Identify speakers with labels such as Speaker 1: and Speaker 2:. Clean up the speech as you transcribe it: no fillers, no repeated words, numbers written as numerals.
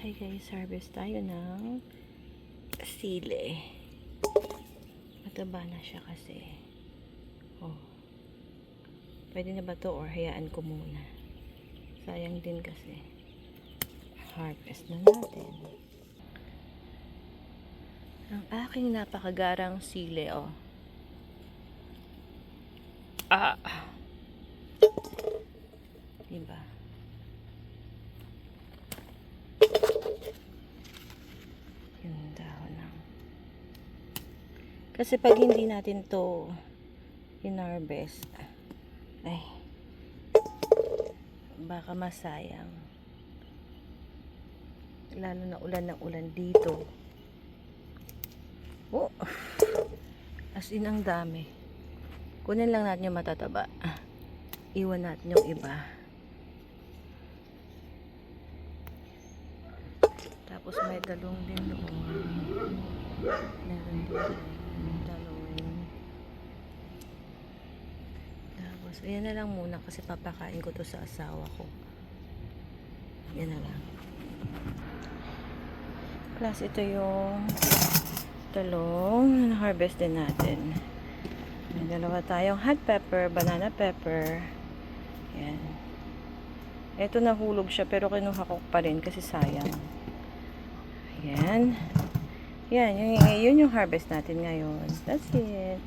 Speaker 1: Hi guys, harvest tayo ng sili. Mataba na siya kasi. Oh. Pwede na ba to or hayaan ko muna? Sayang din kasi. Harvest na natin. Ang aking napakagarang sili, oh. Ah! Diba? Yung dahon ng. Kasi pag hindi natin to in-harvest, ay, baka masayang. Lalo na ulan ng ulan dito. Oh! As in, ang dami. Kunin lang natin yung matataba. Iwan natin yung iba. Tapos may talong din doon. Meron din doon talong. Tapos, ayan na lang muna kasi papakain ko to sa asawa ko. Yan na lang. Plus, ito yung talong na harvest din natin. May dalawa tayong hot pepper, banana pepper. Yan. Ito nahulog siya pero kinuha ko pa rin kasi sayang. Yan. Yan. Yun yung harvest natin ngayon. That's it.